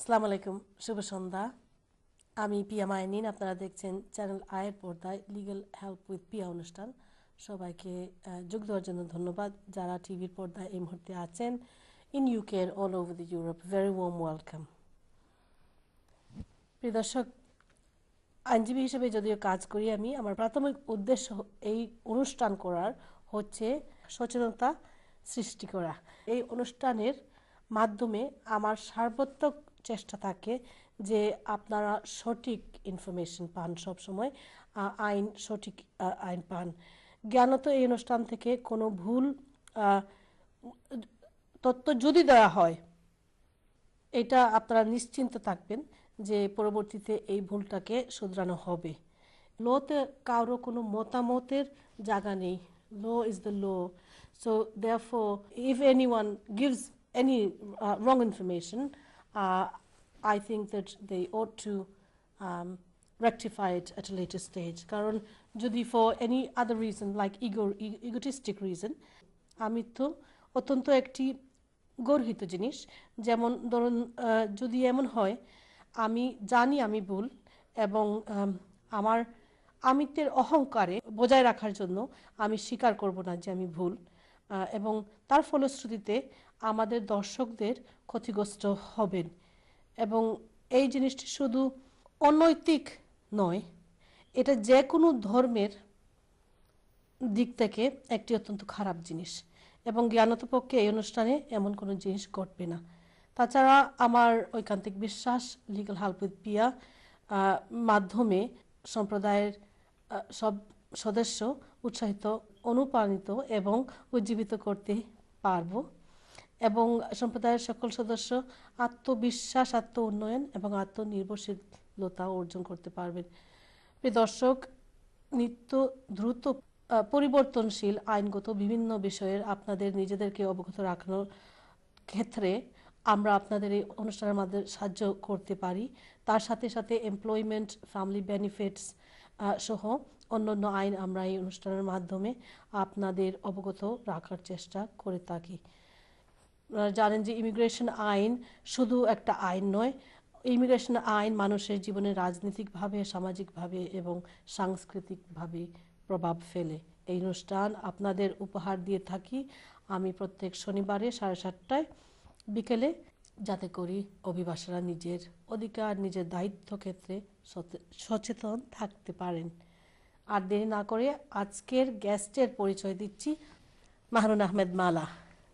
আসসালামু আলাইকুম, শুভ সন্ধ্যা। আমি পিয়া মাইনিন, আপনারা দেখছেন চ্যানেল আয়ের পর্দায় লিগ্যাল হেল্প উইথ পিয়া অনুষ্ঠান। সবাইকে যোগ দেওয়ার জন্য ধন্যবাদ। যারা টিভির পর্দায় এই মুহূর্তে আছেন ইন ইউকে এর all over the Europe, very warm welcome. প্রিয় দর্শক, আইনজীবী হিসেবে যদিও কাজ করি আমি, আমার প্রাথমিক উদ্দেশ্য এই অনুষ্ঠান করার হচ্ছে সচেতনতা সৃষ্টি করা। এই অনুষ্ঠানের মাধ্যমে আমার সর্বাত্মক চেষ্টা থাকে যে আপনারা সঠিক ইনফরমেশন পান, সবসময় সঠিক আইন পান। জ্ঞানত এই অনুষ্ঠান থেকে কোনো ভুল তথ্য যদি দেওয়া হয়, এটা আপনারা নিশ্চিন্ত থাকবেন যে পরবর্তীতে এই ভুলটাকে শুধরানো হবে। লতে কারো কোনো মতামতের জায়গা নেই। Law is the law. So therefore if anyone gives any wrong information, I think that they ought to rectify it at a later stage. কারণ যদি for any other reason like egotistic reason, আমি তো অত্যন্ত একটি গর্হিত জিনিস, যেমন ধরুন যদি এমন হয় আমি জানি আমি ভুল এবং আমার আমিত্বের অহংকারে বজায় রাখার জন্য আমি স্বীকার করব না যে আমি ভুল, এবং তার ফলশ্রুতিতে আমাদের দর্শকদের ক্ষতিগ্রস্ত হবেন। এবং এই জিনিসটি শুধু অনৈতিক নয়, এটা যে কোনো ধর্মের দিক থেকে একটি অত্যন্ত খারাপ জিনিস, এবং জ্ঞানত পক্ষে এই অনুষ্ঠানে এমন কোনো জিনিস ঘটবে না। তাছাড়া আমার ঐকান্তিক বিশ্বাস লিগ্যাল হেল্প উইথ পিয়া মাধ্যমে সম্প্রদায়ের সব সদস্য উৎসাহিত, অনুপ্রাণিত এবং উজ্জীবিত করতে পারব, এবং সম্প্রদায়ের সকল সদস্য আত্মবিশ্বাস, আত্ম উন্নয়ন এবং আত্মনির্ভরশীলতা অর্জন করতে পারবেন। প্রিয় দর্শক, নিত্য দ্রুত পরিবর্তনশীল আইনগত বিভিন্ন বিষয়ের আপনাদের নিজেদেরকে অবগত রাখানোর ক্ষেত্রে আমরা আপনাদের এই অনুষ্ঠানের মাধ্যমে সাহায্য করতে পারি। তার সাথে সাথে এমপ্লয়মেন্ট, ফ্যামিলি বেনিফিটস সহ অন্যান্য আইন আমরা এই অনুষ্ঠানের মাধ্যমে আপনাদের অবগত রাখার চেষ্টা করে থাকি। জানেন যে ইমিগ্রেশন আইন শুধু একটা আইন নয়, ইমিগ্রেশন আইন মানুষের জীবনে রাজনৈতিকভাবে, সামাজিকভাবে এবং সাংস্কৃতিকভাবে প্রভাব ফেলে। এই অনুষ্ঠান আপনাদের উপহার দিয়ে থাকি আমি প্রত্যেক শনিবারে 7:30 বিকেলে, যাতে করি অভিবাসীরা নিজের অধিকার, নিজের দায়িত্ব ক্ষেত্রে সচেতন থাকতে পারেন। আর দেরি না করে আজকের গেস্টের পরিচয় দিচ্ছি, মাহরুন আহমেদ মালা।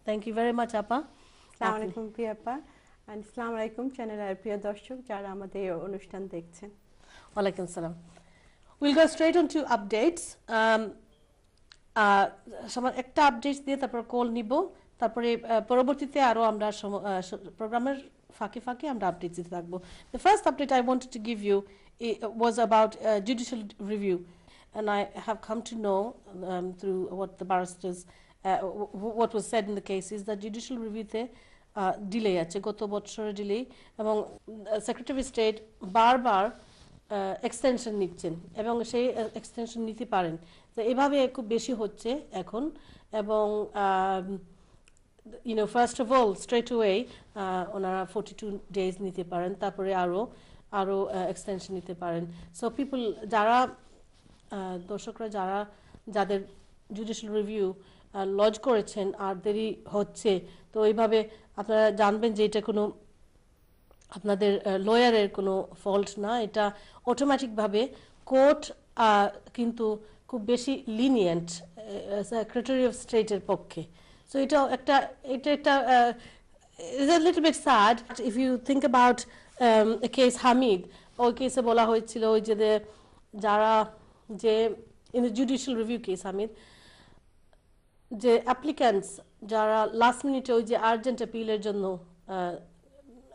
থ্যাংক ইউ ভেরি মাচ আপা। আসসালামু আলাইকুম প্রিয়া আপা, এন্ড আসসালামু আলাইকুম চ্যানেলের প্রিয় দর্শক যারা আমাদের এই অনুষ্ঠান দেখছেন। ওয়ালাইকুম সালাম। We'll go straight on to updates. একটা আপডেট দিয়ে তারপর কল নিব, তারপরে পরবর্তীতে আরো আমরা প্রোগ্রামের ফাঁকে ফাঁকে আমরা আপডেট দিতে থাকবো। The first update I wanted to give you was about judicial review, and I have come to know through what the barristers what was said in the case is that judicial reviewতে delay আছে, গত বছরের delay, এবং secretary of state বারবার extension নিচ্ছেন এবং সেই extension নিতে পারেন। তো এভাবে খুব বেশি হচ্ছে এখন, এবং first of all straight way ওনারা 42 days নিতে পারেন, তারপরে আরও এক্সটেনশন নিতে পারেন। সো পিপল, যারা দর্শকরা যাদের জুডিশিয়াল রিভিউ লজ করেছেন আর দেরি হচ্ছে, তো এইভাবে আপনারা জানবেন যে এটা কোনো আপনাদের লয়ারের কোনো ফল্ট না, এটা অটোমেটিকভাবে কোর্ট কিন্তু খুব বেশি লিনিয়েন্ট সেক্রেটারি অফ স্টেটের পক্ষে। সো এটা একটা is a little bit sad if you think about a case Hamid. ওই কেসে বলা হয়েছিল ওই যে in the judicial review case Hamid, যে অ্যাপ্লিক্যান্টস যারা লাস্ট মিনিটে ওই যে আর্জেন্ট অ্যাপিলের জন্য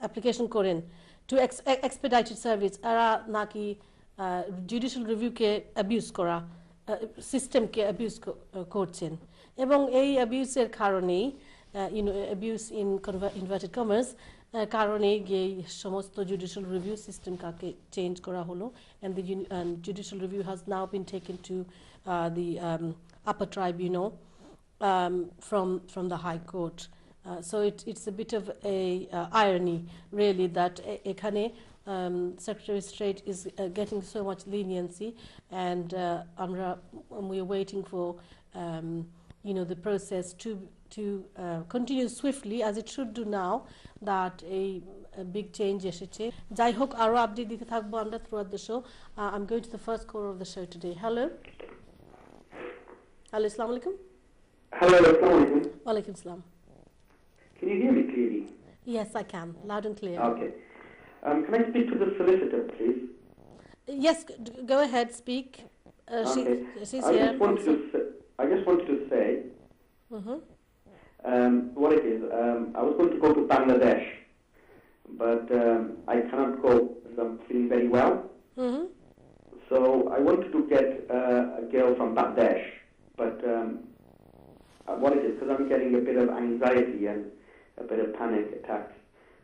অ্যাপ্লিকেশন করেন টু এক্সপেডাইটেড সার্ভিস, এরা নাকি জুডিশিয়াল রিভিউকে অ্যাবিউজ করা, সিস্টেমকে অ্যাবিউজ করছেন, এবং এই অ্যাবিউজের কারণেই অ্যাবিউজ ইন ইনভার্টেড কমার্স কারণেই এই সমস্ত জুডিশিয়াল রিভিউ সিস্টেমকে চেঞ্জ করা হলো, and the judicial review has now been taken to the upper tribunal from the High Court. So it's a bit of a irony, really, that ekhane Secretary of State is getting so much leniency, and we are waiting for the process to continue swiftly as it should do now, that a big change এসেছে। যাই হোক, আরো update দিতে থাকবো আমরা throughout the show. I'm going to the first caller of the show today. Hello, assalamu alaikum. Hello, assalamu alaikum. Wa alaikum salam. Can you hear me clearly? Yes, I can, loud and clear. Okay. Can I speak to the solicitor, please? Yes, go ahead, speak. Okay. She's I here. just wanted to say Mhm. what it is. I was going to go to Bangladesh, but I cannot go because I'm feeling very well. Mhm. So I wanted to get a girl from Bangladesh, but what it is, because I'm getting a bit of anxiety and a bit of panic attacks.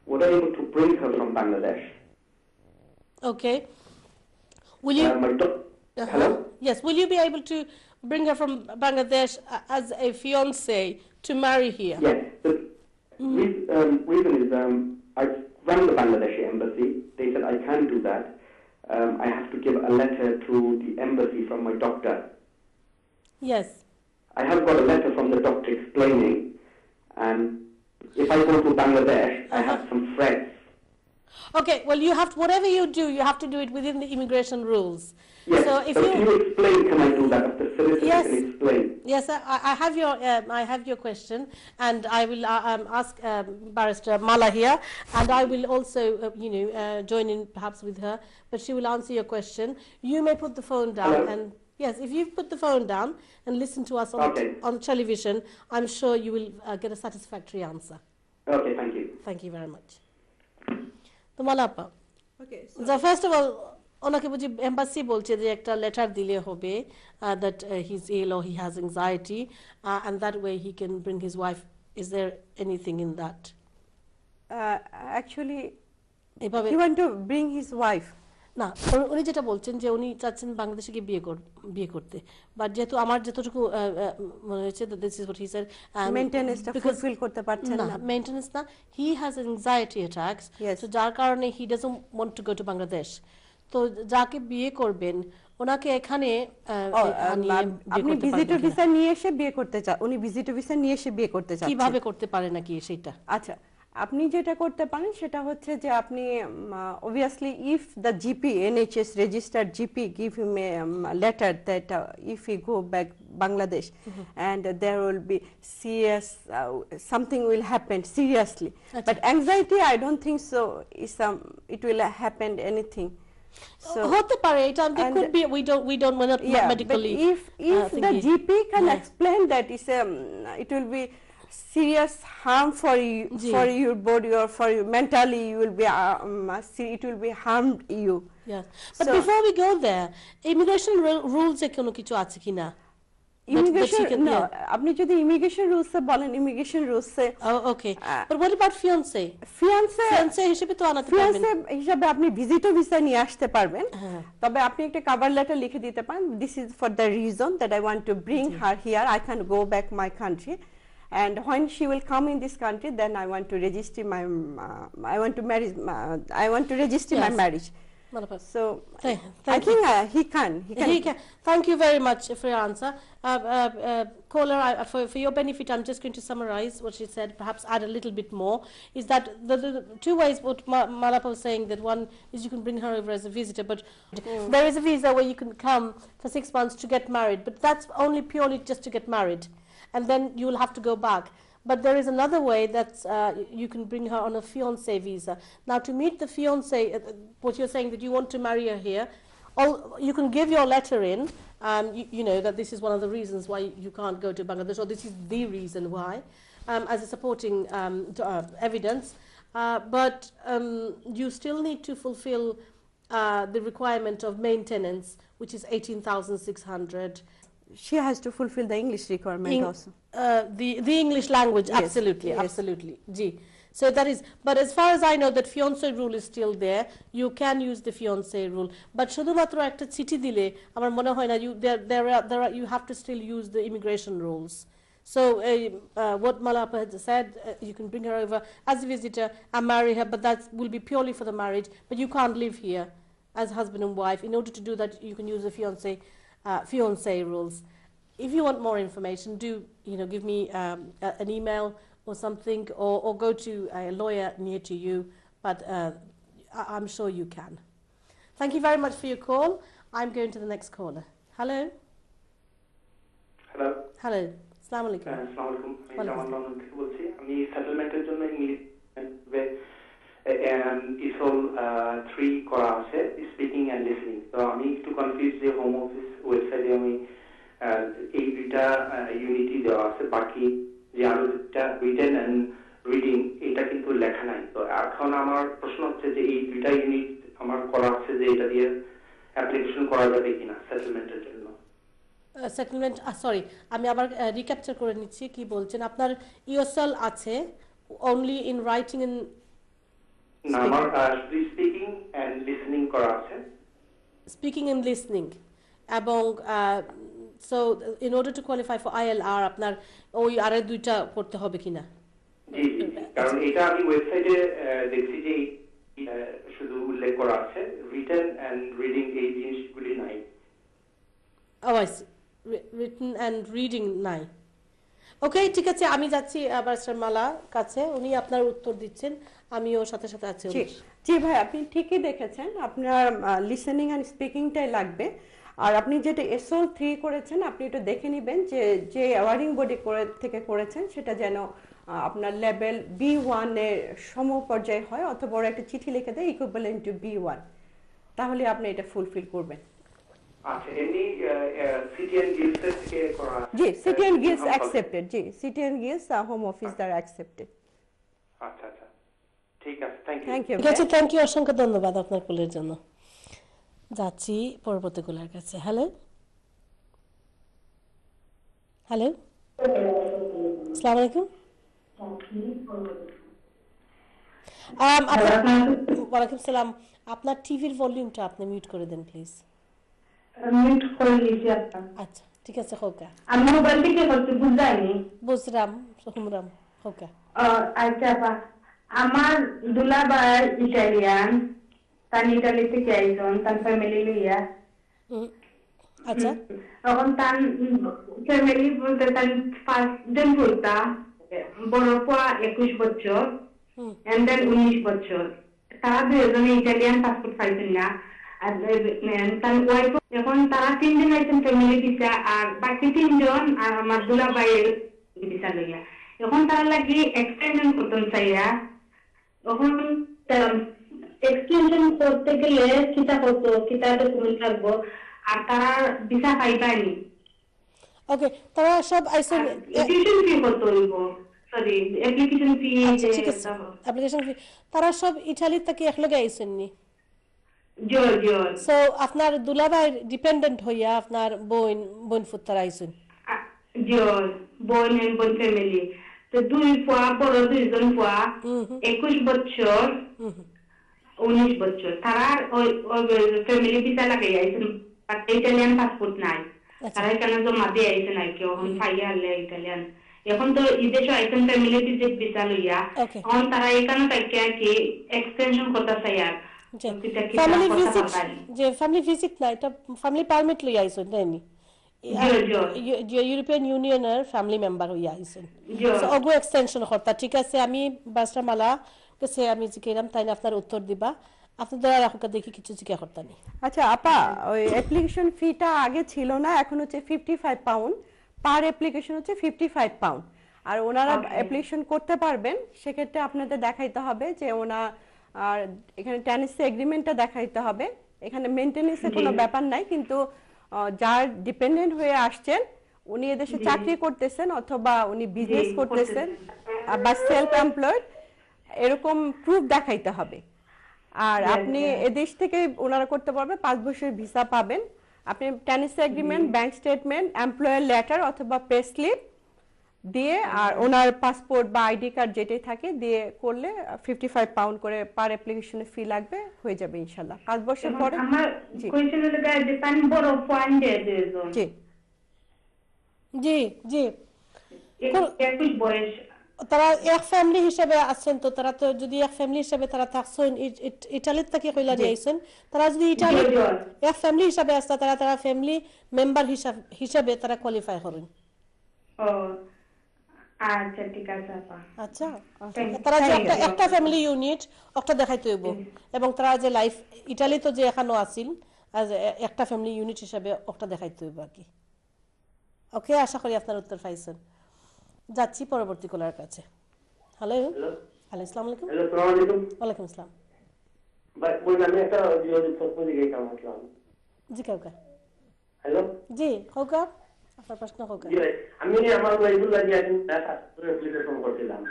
Would I be able to bring her from Bangladesh? Okay. Will you? Hello? Yes. Will you be able to bring her from Bangladesh as a fiancée to marry here? Yes. The reason is I rang the Bangladeshi embassy. They said I can't do that. I have to give a letter to the embassy from my doctor. Yes. I have got a letter from the doctor explaining, and if I go to Bangladesh, I have some threats. Okay. Well, you have to, whatever you do, you have to do it within the immigration rules. Yes, So if but you can you explain, can I do that? If the solicitor Yes. can explain. Yes, I have your question, and I will ask Barrister Mala here, and I will also join in perhaps with her, but she will answer your question. You may put the phone down. Hello? And yes, if you put the phone down and listen to us Okay. on television, I'm sure you will get a satisfactory answer. Okay, thank you. Thank you very much. তো মালা আপা, Okay, first of all ওনাকে বুঝি embassy বলছে যে একটা letter দিলে হবে that he's ill or he has anxiety, and that way he can bring his wife. Is there anything in that? actually, এভাবে he want to bring his wife. না, উনি যেটা বলছেন যে উনি চাচ্ছেন বাংলাদেশে গিয়ে বিয়ে করতে, বাট যেহেতু আমার যতটুকু মনে হয়েছে this is what he said, মেইনটেনেন্সটা ফুলফিল করতে পারছেন না, না। মেইনটেনেন্স না, he has anxiety attacks, Yes. তো যার কারণে he doesn't want to go to Bangladesh. তো যাকে বিয়ে করবেন ওনাকে এখানে আনিয়ে বিয়ে আপনি করতে ভিজিটর পারবেন কিনা? ভিসা নিয়ে এসে বিয়ে করতে চান, উনি ভিজিটর ভিসা নিয়ে এসে বিয়ে করতে চাচ্ছেন। কিভাবে করতে পারে নাকি সেটা? আচ্ছা, আপনি যেটা করতে পারেন সেটা হচ্ছে যে আপনি obviously if the GP NHS registered GP give him a letter that if he go back Bangladesh and there will be serious something will happen seriously, but anxiety I don't think so is it will happen anything. So হতে পারে এটা, they and- could be, we don't we're not yeah, medically but if the thinking. GP can Yeah. explain that it will be serious harm for you, Ji. for your body or for you mentally, you will be it will be harmed you. Yes, but So- before we go there, immigration rules এ কোনো কিছু আছে কিনা? Immigration, that you can- no, yeah. আপনি যদি immigration rules এ বলেন, immigration rules A Oh, okay. But what about fiancé? Fiancée Fiancé হিসেবে তো আনাতে পারবেন। ফিয়ান্সে হিসাবে আপনি ভিজিটর ভিসা নিয়ে আসতে পারবেন, হ্যাঁ। তবে আপনি একটা কভার লেটার লিখে দিতে পারেন, this is for the reason that I want to bring her here, I can go back my country, and when she will come in this country, then I want to register my I want to marry I want to register my Yes. marriage. Malapad. So Thank I think he can He can. Thank you very much for your answer. Caller, for your benefit, I'm just going to summarize what she said, perhaps add a little bit more, is that the two ways what Malapa was saying, that one is you can bring her over as a visitor, but there is a visa where you can come for 6 months to get married, but that's only purely just to get married, and then you will have to go back. But there is another way that you can bring her on a fiancé visa. Now, to meet the fiancé, what you're saying that you want to marry her here, you can give your letter in, you know, that this is one of the reasons why you can't go to Bangladesh, or this is the reason why, as a supporting evidence. But you still need to fulfill the requirement of maintenance, which is 18,600. she has to fulfill the English requirement also. The English language, Yes, absolutely, yes. absolutely. Gee. So that is, but as far as I know, that fiancé rule is still there. You can use the fiancé rule, but শুধুমাত্র একটা চিঠি দিলে আমার মনে হয় না, you have to still use the immigration rules. So what Malapa had said, you can bring her over as a visitor and marry her, but that will be purely for the marriage. But you can't live here as husband and wife. In order to do that, you can use the fiancé rules. If you want more information, do give me an email or something, or go to a lawyer near to you. But I'm sure you can. Thank you very much for your call. I'm going to the next caller. Hello. Hello. Hello. Assalamu alaikum. Assalamu alaikum. আমি জামান London থেকে বলছি। আমি সেটেলমেন্টের জন্য isle 3 করা আছে, speaking and listening. তো আমি একটু কনফিউজ যে হোম অফিস ওয়েবসাইটে আমি এই দুইটা ইউনিটি দেওয়া আছে, বাকি যে আরো দুইটা রিটেন এন্ড রিডিং এটা কিন্তু লেখা নাই। তো এখন আমার প্রশ্ন হচ্ছে যে এই দুইটা ইউনিট আমার করা আছে, যে এটা দিয়ে অ্যাপ্লিকেশন করা যাবে কিনা সেটেলমেন্টের জন্য। সেটেলমেন্ট সরি, আমি আবার রিক্যাপচার করে নিচ্ছি কি বলছেন। আপনার ইওসেল আছে অনলি ইন রাইটিং এন্ড না, আমার স্পিকিং এন্ড লিসনিং করা আছে। স্পিকিং এন্ড লিসনিং এবং so in order to qualify for ILR আপনার ওই আরে দুইটা করতে হবে কিনা? জি, কারণ এটা আমি ওয়েবসাইটে দেখছি যে শুধু উল্লেখ করা আছে, রিটেন এন্ড রিডিং এই জিনিসগুলি নাই। রিটেন এন্ড রিডিং নাই। ওকে, ঠিক আছে, আমি যাচ্ছি ব্যারিস্টার মালা কাছে, উনি আপনার উত্তর দিচ্ছেন, আমি ওর সাথে সাথে আছি। জি ভাই, আপনি ঠিকই দেখেছেন, আপনার লিসেনিং এন্ড স্পিকিংটাই লাগবে। আর আপনি যেটা এসএল 3 করেছেন, আপনি একটু দেখে নেবেন যে ওয়ার্ডিং বডি থেকে করেছেন সেটা যেন আপনার লেভেল B1 এর সমপর্যায় হয়, অথবা বড় একটা চিঠি লিখে দেয় ইকুইভ্যালেন্ট টু B1, তাহলে আপনি এটা ফুলফিল করবেন। আচ্ছা, এমনি সিটিএন গিলস থেকে করা? জি, সিটিএন গিলস অ্যাকসেপ্টেড। জি, সিটিএন গিলস হোম অফিস দ্বারা অ্যাকসেপ্টেড। আচ্ছা আচ্ছা, ঠিক আছে, থ্যাংক ইউ। ঠিক আছে, থ্যাংক ইউ, অসংখ্য ধন্যবাদ আপনার কলের জন্য। যাচ্ছি পরবর্তী কলের কাছে। হ্যালো হ্যালো, আসসালামু আলাইকুম। ওয়ালাইকুম সালাম। আপনার টিভির ভলিউমটা আপনি মিউট করে দেন প্লিজ। মিউট করে দিয়েছি আপনার। আচ্ছা, ঠিক আছে, হোকা। আমি মোবাইল থেকে করতে বুঝাইনি। বুঝরাম হুমরাম, হোকা। আচ্ছা আপা, আমার দুলাভাই ইটালিয়ান, তার ইটালি থেকে আইসন, তার ফ্যামিলি লইয়া। আচ্ছা, এখন তার ফ্যামিলি বলতে তার ফার্স্ট দেন বলতা বড় পোয়া 21 বছর এন্ড দেন 19 বছর। তারা দুজনে ইটালিয়ান পাসপোর্ট পাইছেন না। আর তার ওয়াইফ, এখন তারা 3 জন আইছেন ফ্যামিলি ভিসা, আর বাকি 3 জন আমার দুলাভাইয়ের ভিসা লইয়া। এখন তারা লাগি এক্সটেনশন করতেন চাইয়া। এখন এক্সটেনশন করতে গেলে কিতা করতো, কিতা ডকুমেন্ট লাগবো, আর তারা ভিসা পাইবানি। ওকে, তারা সব আইসন টিউশন ফি কত হইব? Sorry, application fee. ঠিক আছে, অ্যাপ্লিকেশন ফি। তারা সব ইতালি থেকে একলগে আইসন নি? জর্জিয়া। সো আপনার দুলাভাই ডিপেন্ডেন্ট হইয়া আপনার বোন ফুত্তার আইসন? জর্জ বোন এন্ড বোন ফ্যামিলি। তো দুই পোয়া, বড় দুইজন পোয়া 21 বছর 19 বছর। তারা ওই ফ্যামিলি ভিসা লাগাই আইছেন, ইটালিয়ান পাসপোর্ট নাই। তারা এখানে জমা দিয়ে আইছেন আর কি, এখন পাইয়া আনলে ইটালিয়ান। এখন তো বিদেশে আইছেন ফ্যামিলি ভিসা লইয়া। এখন তারা এখানে থেকে আর কি এক্সটেনশন করতে চাই। আর ফ্যামিলি ভিজিট না, এটা ফ্যামিলি পারমিট লইয়া আইছেন তাইনি? ইউরোপিয়ান ইউনিয়নের ফ্যামিলি মেম্বার হইয়া আইছেন, অগো এক্সটেনশন করতা। ঠিক আছে, আমি বাসরা মালা কাছে আমি জিজ্ঞাসা তাই না আপনার উত্তর দিবা। আপনার দ্বারা রাখো দেখি কিছু জিজ্ঞাসা করতা নি। আচ্ছা আপা, ওই অ্যাপ্লিকেশন ফিটা আগে ছিল না, এখন হচ্ছে 55 পাউন্ড পার অ্যাপ্লিকেশন, হচ্ছে 55 পাউন্ড। আর ওনারা অ্যাপ্লিকেশন করতে পারবেন, সেক্ষেত্রে আপনাদের দেখাইতে হবে যে ওনার, আর এখানে টেনেন্সি এগ্রিমেন্টটা দেখাইতে হবে। এখানে মেইনটেনেন্সের কোনো ব্যাপার নাই, কিন্তু যার ডিপেন্ডেন্ট হয়ে আসছেন, উনি এদেশে চাকরি করতেছেন অথবা উনি বিজনেস করতেছেন বা সেলফ এমপ্লয়েড, এরকম প্রুফ দেখাইতে হবে। আর আপনি এদেশ থেকে ওনারা করতে পারবে, 5 বছরের ভিসা পাবেন। আপনি tenancy agreement, bank statement, employer letter অথবা পে স্লিপ দিয়ে, আর ওনার পাসপোর্ট বা আইডি কার্ড যেটাই থাকে দিয়ে করলে 55 পাউন্ড করে পার অ্যাপ্লিকেশনে ফি লাগবে, হয়ে যাবে ইনশাআল্লাহ 5 বছর পরে। আমার কোয়েশ্চন হলো যে পানি বড় পয়েন্ট দিয়ে দেন। জি জি জি, 21 বয়স। তারা এক ফ্যামিলি হিসেবে আছেন, তো তারা তো যদি এক ফ্যামিলি হিসেবে তারা থাকছেন ইটালিতে থেকে কইলা দিয়েছেন, তারা যদি ইটালি এক ফ্যামিলি হিসেবে আসতে তারা তারা ফ্যামিলি মেম্বার হিসেবে তারা কোয়ালিফাই করেন। ও আচ্ছা ঠিক আছে আপা। আচ্ছা, তারা যে একটা ফ্যামিলি ইউনিট একটা দেখাইতে হইব, এবং তারা যে লাইফ ইটালি তো যে এখানো আছিল একটা ফ্যামিলি ইউনিট হিসেবে একটা দেখাইতে হইব আর কি। ওকে, আশা করি আপনার উত্তর পাইছেন। যাচ্ছি পরবর্তী কলার কাছে। হ্যালো হ্যালো, আসসালামু আলাইকুম। হ্যালো, আসসালামু আলাইকুম। ওয়ালাইকুম আসসালাম। ভাই বলছি আমি একটা জিওলজি প্রশ্ন জিজ্ঞাসা করছিলাম। জি কাউকা। হ্যালো জি কাউকা, আপনার প্রশ্ন কাউকা। জি ভাই, আমি আমার ওয়াইফুল লাগি এখন অ্যাপ্লিকেশন করছিলাম,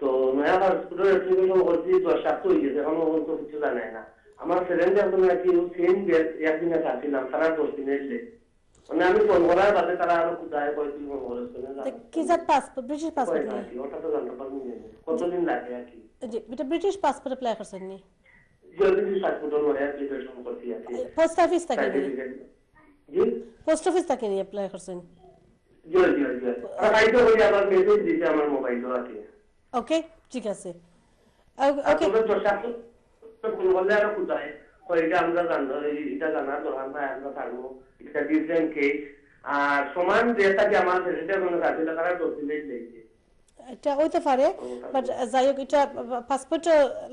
তো নয়া পাসপোর্টের অ্যাপ্লিকেশন করছি 10 সপ্তাহ হয়ে গেছে, এখনো পর্যন্ত কিছু জানাই না। আমার ফ্রেন্ড এখন নাকি সেম একদিনে আসছিলাম, তারা 10 দিন এসে মানে আমি ফোন করার বাদে তারা আরো কোথায় কয়েকদিন ফোন করেছে। কি জাত পাসপোর্ট? ব্রিটিশ পাসপোর্ট না? ওটা তো জানতে পারবো না কতদিন লাগে আর কি। জি, এটা ব্রিটিশ পাসপোর্ট অ্যাপ্লাই করছেন নি? জিওলজি পাসপোর্টের মধ্যে অ্যাপ্লিকেশন করছি আছে। পোস্ট অফিস থেকে নি? জি পোস্ট অফিস থেকে নি অ্যাপ্লাই করছেন? জিওলজি আর আইতো বলি আবার মেসেজ দিতে আমার মোবাইল আছে। ওকে, ঠিক আছে। ওকে, আমরা তো সাথে তো কোন বলে আর কোথায় ওইটা আমরা জানবো, এটা জানা দরকার না, আমরা পারবো এটা ডিফারেন্ট কেস। আর সমান যেটা কি আমার সেটা কোনো কাছে লাগার ডকুমেন্ট নেই, এটা হইতে পারে, বাট যাই হোক এটা পাসপোর্ট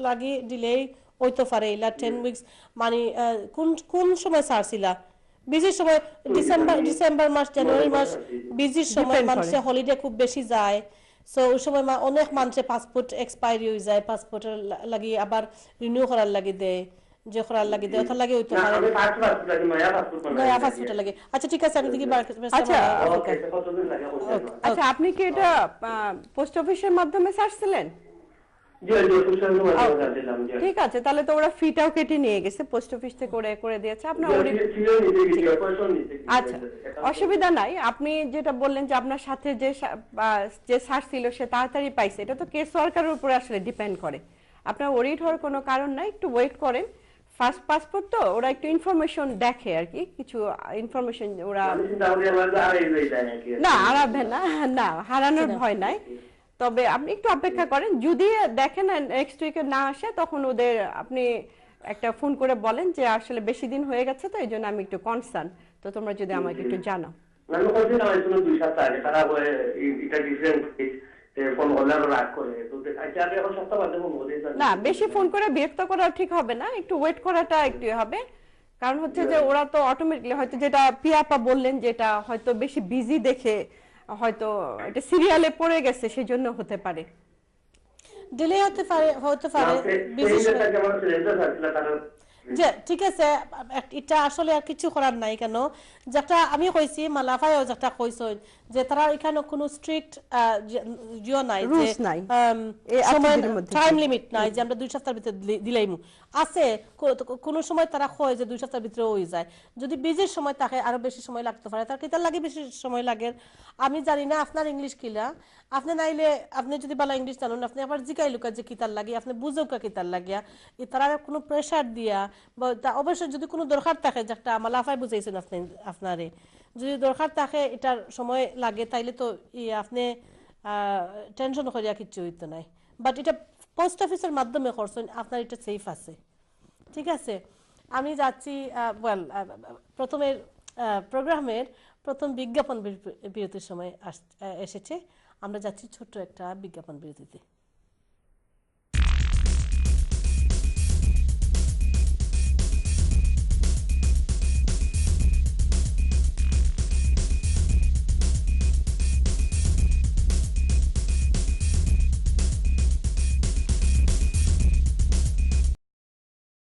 লাগি ডিলে হইতে পারে। ইলা 10 উইকস মানে কোন কোন সময় ছাড়ছিলা? বিজির সময় ডিসেম্বর মাস, জানুয়ারি মাস বিজির সময়, মানুষের হলিডে খুব বেশি যায়। সো ওই সময় অনেক মানুষের পাসপোর্ট এক্সপায়ারি হয়ে যায়, পাসপোর্টের লাগি আবার রিনিউ করার লাগি দেয়, যে করার লাগি দেয় ওটার লাগি হইতে পারে। আমি পাসপোর্ট লাগে নয়া পাসপোর্ট লাগে। আচ্ছা ঠিক আছে, আমি দেখি আচ্ছা ওকে কতদিন লাগে বলতে। আচ্ছা, আপনি কি এটা পোস্ট অফিসের মাধ্যমে ছাড়ছিলেন? জি জি সুশান্ত মাধ্যমে জানলাম। জি ঠিক আছে, তাহলে তো ওরা ফিটাও কেটে নিয়ে গেছে, পোস্ট অফিস থেকে করে দিয়েছে আপনার। আচ্ছা, অসুবিধা নাই। আপনি যেটা বললেন যে আপনার সাথে যে সার ছিল সে তাড়াতাড়ি পাইছে, এটা তো কেস সরকারের উপরে আসলে ডিপেন্ড করে। আপনার ওরিড হওয়ার কোনো কারণ নাই, একটু ওয়েট করেন। ফার্স্ট পাসপোর্ট তো ওরা একটু ইনফরমেশন দেখে আর কি, কিছু ইনফরমেশন ওরা না হারাবে না, না হারানোর ভয় নাই। তবে আপনি একটু অপেক্ষা করেন, যদি দেখেন নেক্সট উইকে না আসে তখন ওদের আপনি একটা ফোন করে বলেন যে আসলে বেশি দিন হয়ে গেছে তো এই জন্য আমি একটু কনসার্ন, তো তোমরা যদি আমাকে একটু জানাও। না বেশি ফোন করে বিরক্ত করা ঠিক হবে না, একটু ওয়েট করাটা একটু হবে। কারণ হচ্ছে যে ওরা তো অটোমেটিকলি হয়তো যেটা পিয়াপা বললেন যেটা হয়তো বেশি বিজি দেখে হয়তো এটা সিরিয়ালে পড়ে গেছে সেজন্য হতে পারে, ডিলে হতে পারে যে ঠিক আছে। এটা আসলে আর কিছু করার নাই, কেন যেটা আমি কইছি মালাফায়ও যেটা কইছ যে তারা এখানে কোনো স্ট্রিক্ট জিও নাই, রুলস নাই, টাইম লিমিট নাই যে আমরা 2 সপ্তাহের ভিতরে দিলাইমু। আছে কোনো সময় তারা কয় যে 2 সপ্তাহের ভিতরে হয়ে যায়, যদি বিজির সময় থাকে আরো বেশি সময় লাগতে পারে। তার কিতার লাগে বেশি সময় লাগে আমি জানি না। আপনার ইংলিশ কিলা, আপনি নাইলে আপনি যদি ভালো ইংলিশ জানেন আপনি আবার জিকাই লুকা যে কিতার লাগে, আপনি বুঝেও কা কিতার লাগিয়া তারা কোনো প্রেশার দিয়া বা অবশ্যই যদি কোনো দরকার থাকে, যেটা আমার লাফাই বুঝাইছেন আপনারে, যদি দরকার থাকে এটার সময় লাগে তাইলে তো আপনি টেনশন করিয়া কিচ্ছু হইতে নাই। বাট এটা পোস্ট অফিসের মাধ্যমে করছেন, আপনার এটা সেফ আছে। ঠিক আছে, আমি যাচ্ছি প্রথমের প্রোগ্রামের প্রথম বিজ্ঞাপন বিরতির সময় এসেছে। আমরা যাচ্ছি ছোট্ট একটা বিজ্ঞাপন বিরতিতে।